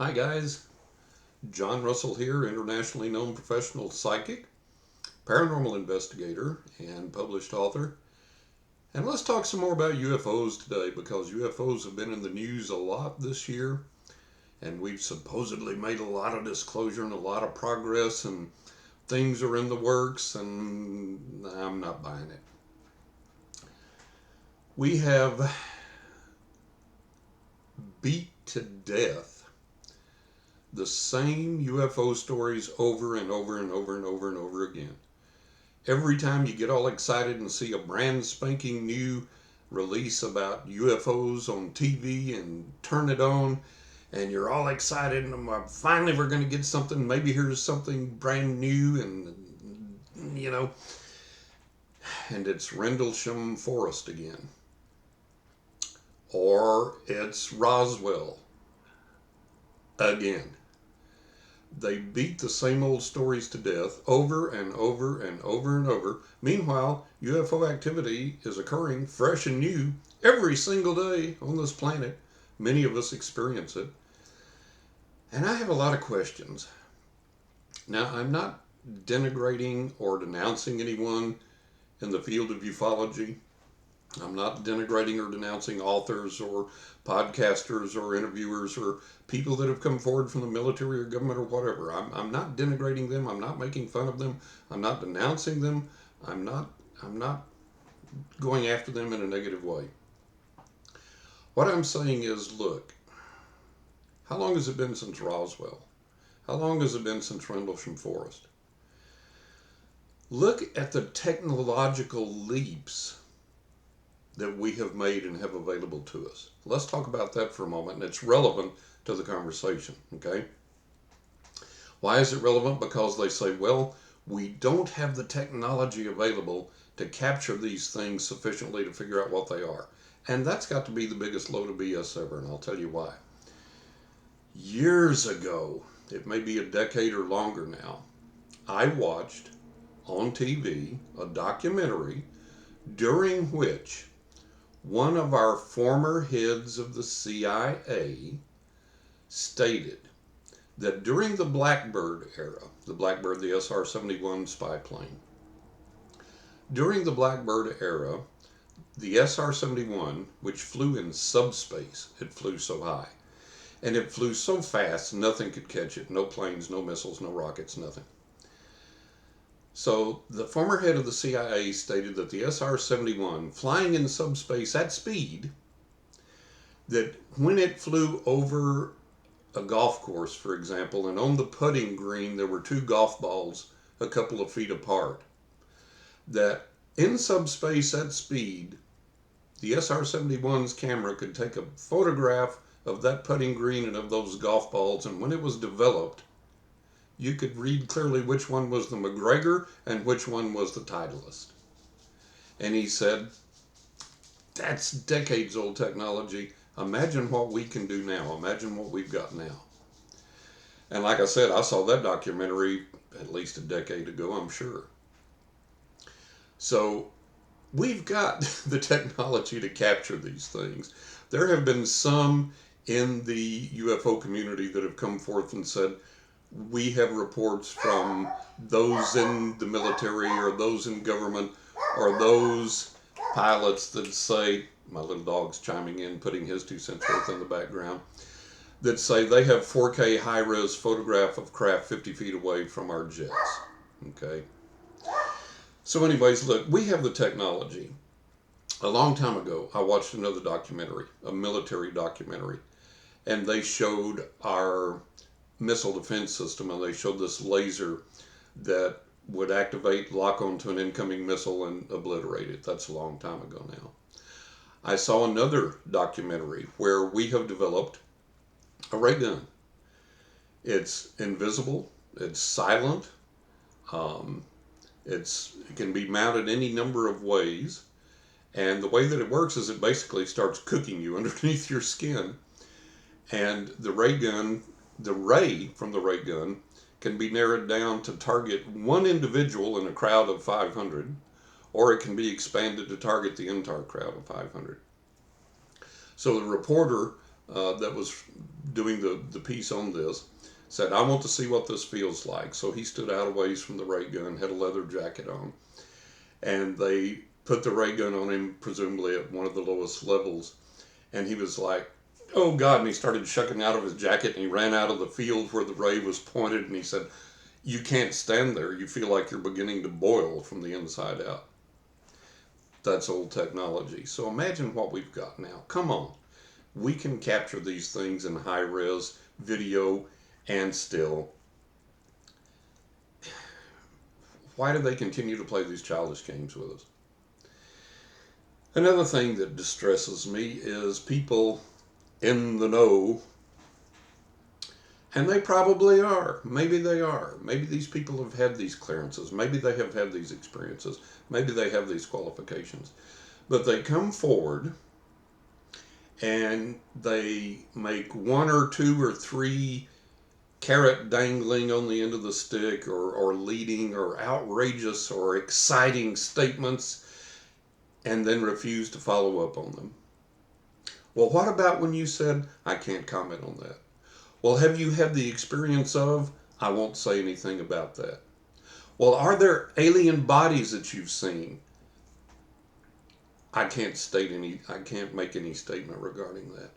Hi guys, John Russell here, internationally known professional psychic, paranormal investigator, and published author. And let's talk some more about UFOs today because UFOs have been in the news a lot this year, and we've supposedly made a lot of disclosure and a lot of progress, and things are in the works, and I'm not buying it. We have beat to death the same UFO stories over and over and over and over and over again. Every time you get all excited and see a brand spanking new release about UFOs on TV and turn it on, and you're all excited, and finally we're going to get something. Maybe here's something brand new, and it's Rendlesham Forest again. Or it's Roswell again. They beat the same old stories to death over and over and over and over. Meanwhile, UFO activity is occurring fresh and new every single day on this planet. Many of us experience it. And I have a lot of questions. Now, I'm not denigrating or denouncing anyone in the field of ufology. I'm not denigrating or denouncing authors or podcasters or interviewers or people that have come forward from the military or government or whatever. I'm not denigrating them. I'm not making fun of them. I'm not denouncing them. I'm not going after them in a negative way. What I'm saying is, look, how long has it been since Roswell? How long has it been since Rendlesham Forest? Look at the technological leaps that we have made and have available to us. Let's talk about that for a moment, and it's relevant to the conversation, okay? Why is it relevant? Because they say, well, we don't have the technology available to capture these things sufficiently to figure out what they are. And that's got to be the biggest load of BS ever, and I'll tell you why. Years ago, it may be a decade or longer now, I watched on TV a documentary during which one of our former heads of the CIA stated that during the Blackbird era, the SR-71 spy plane, during the Blackbird era, the SR-71, which flew in subspace, it flew so high, and it flew so fast nothing could catch it, no planes, no missiles, no rockets, nothing. So the former head of the CIA stated that the SR-71, flying in subspace at speed, that when it flew over a golf course, for example, and on the putting green there were two golf balls a couple of feet apart, that in subspace at speed, the SR-71's camera could take a photograph of that putting green and of those golf balls, and when it was developed, you could read clearly which one was the McGregor and which one was the Titleist. And he said, that's decades old technology. Imagine what we can do now. Imagine what we've got now. And like I said, I saw that documentary at least a decade ago, I'm sure. So we've got the technology to capture these things. There have been some in the UFO community that have come forth and said, we have reports from those in the military or those in government or those pilots that say, my little dog's chiming in, putting his 2 cents worth in the background, that say they have 4K high-res photograph of craft 50 feet away from our jets. Okay. So anyways, look, we have the technology. A long time ago, I watched another documentary, a military documentary, and they showed our missile defense system, and they showed this laser that would activate, lock onto an incoming missile and obliterate it. That's a long time ago now. I saw another documentary where we have developed a ray gun. It's invisible, it's silent, it can be mounted any number of ways, and the way that it works is it basically starts cooking you underneath your skin, and the ray from the ray gun can be narrowed down to target one individual in a crowd of 500, or it can be expanded to target the entire crowd of 500. So the reporter that was doing the piece on this, said, I want to see what this feels like. So he stood out a ways from the ray gun, had a leather jacket on, and they put the ray gun on him, presumably at one of the lowest levels. And he was like, oh God, and he started shucking out of his jacket, and he ran out of the field where the ray was pointed, and he said, you can't stand there. You feel like you're beginning to boil from the inside out. That's old technology. So imagine what we've got now. Come on. We can capture these things in high-res video and still. Why do they continue to play these childish games with us? Another thing that distresses me is people in the know, and they probably are. Maybe they are. Maybe these people have had these clearances. Maybe they have had these experiences. Maybe they have these qualifications. But they come forward and they make one or two or three carrot dangling on the end of the stick or leading or outrageous or exciting statements and then refuse to follow up on them. Well, what about when you said, I can't comment on that? Well, have you had the experience of, I won't say anything about that? Well, are there alien bodies that you've seen? I can't make any statement regarding that.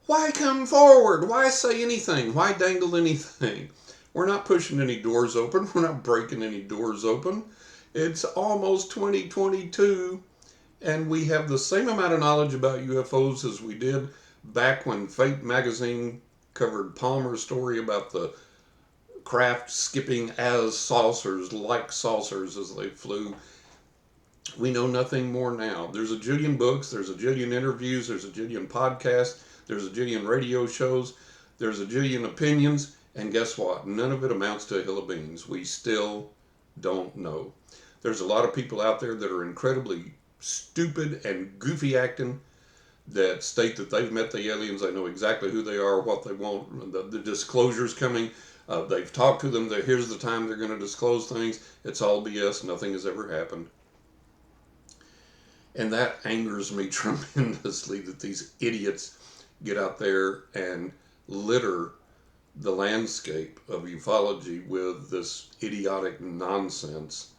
Why come forward? Why say anything? Why dangle anything? We're not pushing any doors open. We're not breaking any doors open. It's almost 2022, and we have the same amount of knowledge about UFOs as we did back when Fate magazine covered Palmer's story about the craft skipping as saucers, like saucers as they flew. We know nothing more now. There's a jillion books, there's a jillion interviews, there's a jillion podcasts, there's a jillion radio shows, there's a jillion opinions, and guess what? None of it amounts to a hill of beans. We still don't know. There's a lot of people out there that are incredibly stupid and goofy acting that state that they've met the aliens, they know exactly who they are, what they want, the disclosure's coming, they've talked to them, here's the time they're going to disclose things. It's all BS, nothing has ever happened. And that angers me tremendously that these idiots get out there and litter the landscape of ufology with this idiotic nonsense.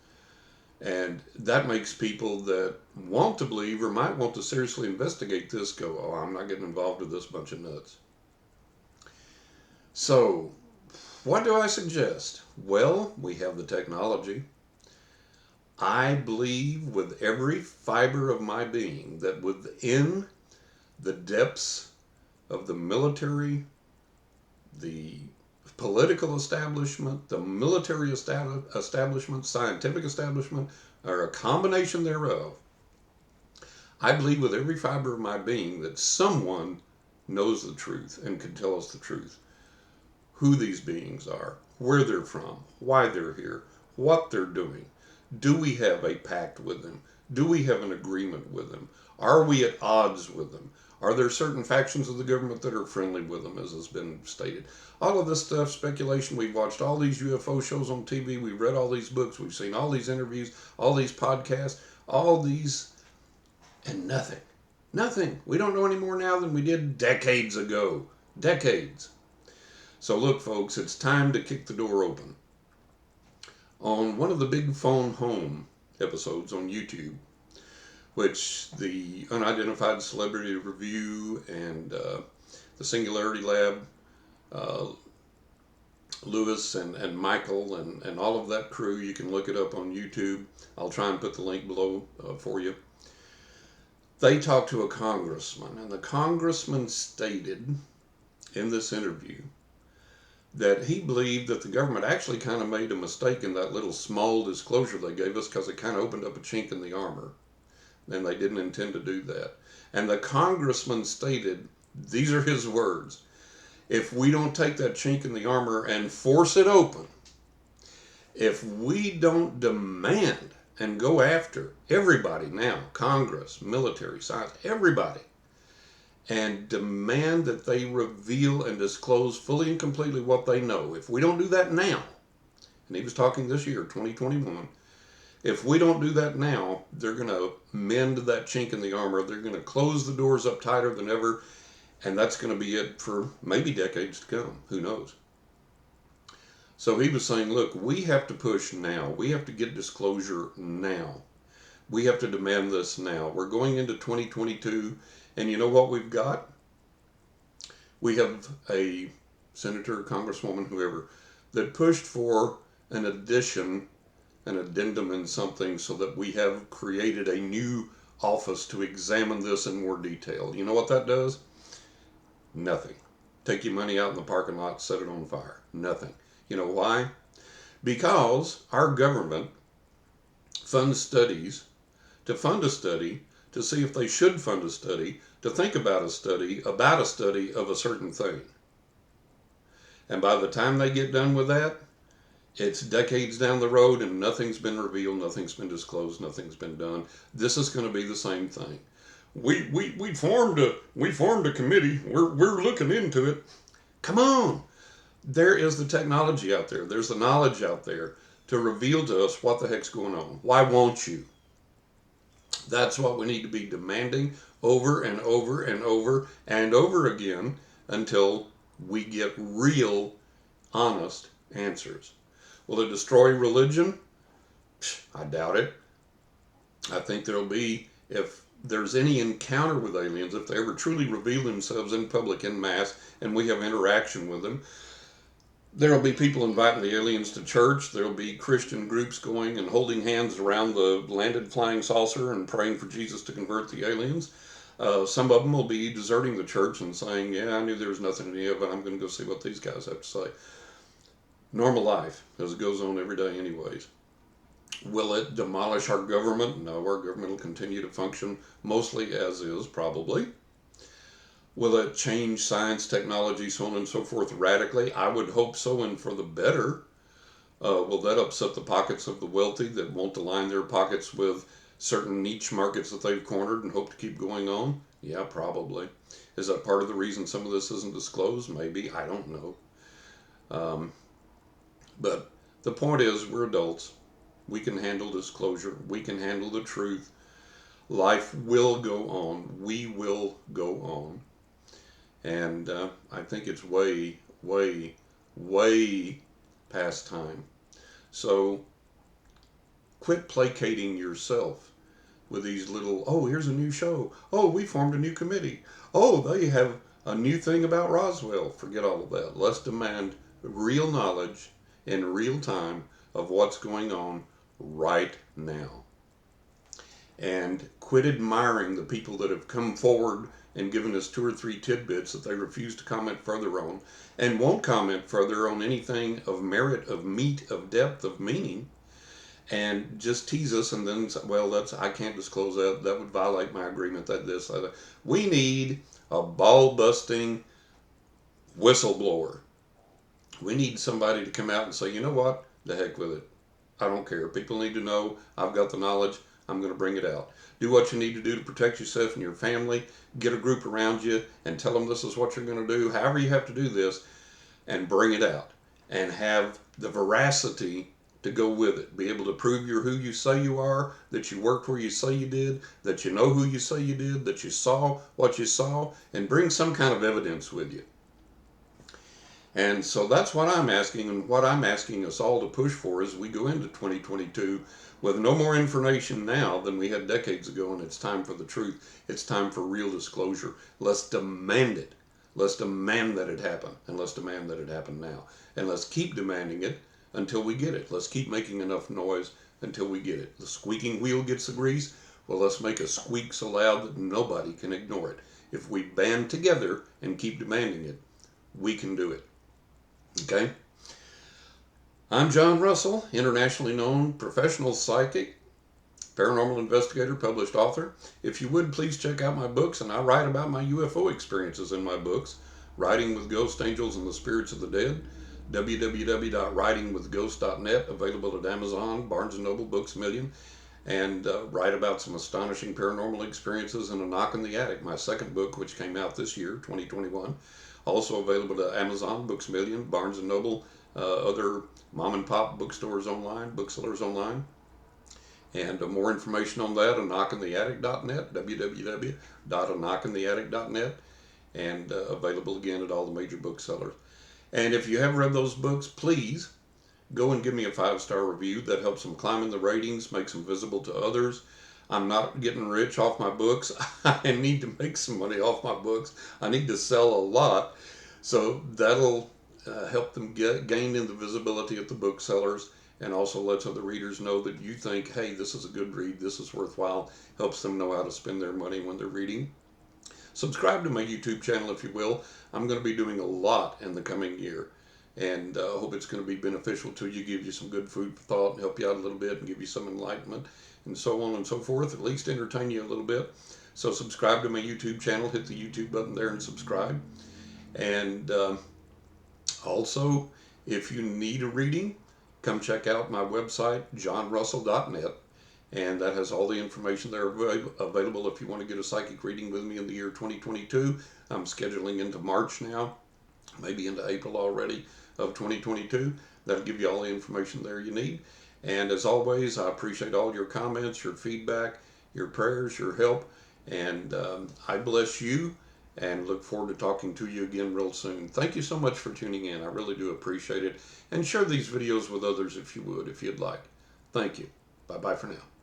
And that makes people that want to believe or might want to seriously investigate this go, oh, I'm not getting involved with this bunch of nuts. So, what do I suggest? Well, we have the technology. I believe with every fiber of my being that within the depths of the military, the political establishment, the military establishment, scientific establishment, or a combination thereof, I believe with every fiber of my being that someone knows the truth and can tell us the truth. Who these beings are, where they're from, why they're here, what they're doing. Do we have a pact with them? Do we have an agreement with them? Are we at odds with them? Are there certain factions of the government that are friendly with them, as has been stated? All of this stuff, speculation, we've watched all these UFO shows on TV, we've read all these books, we've seen all these interviews, all these podcasts, all these, and nothing. Nothing. We don't know any more now than we did decades ago. Decades. So look, folks, it's time to kick the door open. On one of the Big Phone Home episodes on YouTube, which the Unidentified Celebrity Review and the Singularity Lab, Lewis and Michael and all of that crew, you can look it up on YouTube. I'll try and put the link below for you. They talked to a congressman, and the congressman stated in this interview that he believed that the government actually kind of made a mistake in that little small disclosure they gave us because it kind of opened up a chink in the armor. And they didn't intend to do that. And the congressman stated, these are his words, if we don't take that chink in the armor and force it open, if we don't demand and go after everybody now, Congress, military, science, everybody, and demand that they reveal and disclose fully and completely what they know. If we don't do that now, and he was talking this year, 2021, if we don't do that now, they're going to mend that chink in the armor. They're going to close the doors up tighter than ever, And that's going to be it for maybe decades to come. Who knows? So he was saying, look, we have to push now. We have to get disclosure now. We have to demand this now. We're going into 2022, and you know what we've got? We have a senator, congresswoman, whoever, that pushed for an addition, an addendum in something so that we have created a new office to examine this in more detail. You know what that does? Nothing. Take your money out in the parking lot, set it on fire. Nothing. You know why? Because our government funds studies to fund a study, to see if they should fund a study, to think about a study of a certain thing. And by the time they get done with that, it's decades down the road and nothing's been revealed, nothing's been disclosed, nothing's been done. This is going to be the same thing. We formed a committee. We're looking into it. Come on. There is the technology out there. There's the knowledge out there to reveal to us what the heck's going on. Why won't you? That's what we need to be demanding over and over and over and over again until we get real, honest answers. Will it destroy religion? I doubt it. I think there'll be, if there's any encounter with aliens, if they ever truly reveal themselves in public en masse and we have interaction with them, there'll be people inviting the aliens to church. There'll be Christian groups going and holding hands around the landed flying saucer and praying for Jesus to convert the aliens. Some of them will be deserting the church and saying, yeah, I knew there was nothing in it, but I'm going to go see what these guys have to say. Normal life, as it goes on every day anyways. Will it demolish our government? No, our government will continue to function mostly as is, probably. Will it change science, technology, so on and so forth radically? I would hope so, and for the better. Will that upset the pockets of the wealthy that won't align their pockets with certain niche markets that they've cornered and hope to keep going on? Yeah, probably. Is that part of the reason some of this isn't disclosed? Maybe. I don't know. But the point is, we're adults. We can handle disclosure. We can handle the truth. Life will go on. We will go on. And I think it's way, way, way past time. So quit placating yourself with these little, oh, here's a new show. Oh, we formed a new committee. Oh, they have a new thing about Roswell. Forget all of that. Let's demand real knowledge in real time of what's going on right now. And quit admiring the people that have come forward and given us 2 or 3 tidbits that they refuse to comment further on and won't comment further on anything of merit, of meat, of depth, of meaning, and just tease us and then say, well, I can't disclose that. That would violate my agreement, that this, that. We need a ball-busting whistleblower. We need somebody to come out and say, you know what? The heck with it. I don't care. People need to know. I've got the knowledge. I'm going to bring it out. Do what you need to do to protect yourself and your family. Get a group around you and tell them this is what you're going to do. However you have to do this, and bring it out. And have the veracity to go with it. Be able to prove you're who you say you are, that you worked where you say you did, that you know who you say you did, that you saw what you saw, and bring some kind of evidence with you. And so that's what I'm asking, and what I'm asking us all to push for as we go into 2022 with no more information now than we had decades ago, and it's time for the truth. It's time for real disclosure. Let's demand it. Let's demand that it happen, and let's demand that it happen now. And let's keep demanding it until we get it. Let's keep making enough noise until we get it. The squeaking wheel gets the grease. Well, let's make a squeak so loud that nobody can ignore it. If we band together and keep demanding it, we can do it. Okay? I'm John Russell, internationally known professional psychic, paranormal investigator, published author. If you would, please check out my books, and I write about my UFO experiences in my books, Writing with Ghost Angels and the Spirits of the Dead, www.writingwithghost.net, available at Amazon, Barnes & Noble, Books A Million, and write about some astonishing paranormal experiences in A Knock in the Attic, my second book, which came out this year, 2021. Also available to Amazon, Books A Million, Barnes & Noble, other mom and pop bookstores online, booksellers online. And more information on that, aknockintheattic.net, www.aknockintheattic.net. and available again at all the major booksellers. And if you have read those books, please go and give me a 5-star review. That helps them climb in the ratings, makes them visible to others. I'm not getting rich off my books. I need to make some money off my books. I need to sell a lot. So that'll help them gain in the visibility at the booksellers, and also lets other readers know that you think, hey, this is a good read, this is worthwhile. Helps them know how to spend their money when they're reading. Subscribe to my YouTube channel if you will. I'm going to be doing a lot in the coming year, and I hope it's going to be beneficial to you, give you some good food for thought, and help you out a little bit, and give you some enlightenment, and so on and so forth, at least entertain you a little bit. So subscribe to my YouTube channel, hit the YouTube button there and subscribe. And also, if you need a reading, come check out my website, johnrussell.net, and that has all the information there available if you want to get a psychic reading with me in the year 2022. I'm scheduling into March now, maybe into April already of 2022. That'll give you all the information there you need. And as always, I appreciate all your comments, your feedback, your prayers, your help, and I bless you and look forward to talking to you again real soon. Thank you so much for tuning in. I really do appreciate it. And share these videos with others if you would, if you'd like. Thank you. Bye-bye for now.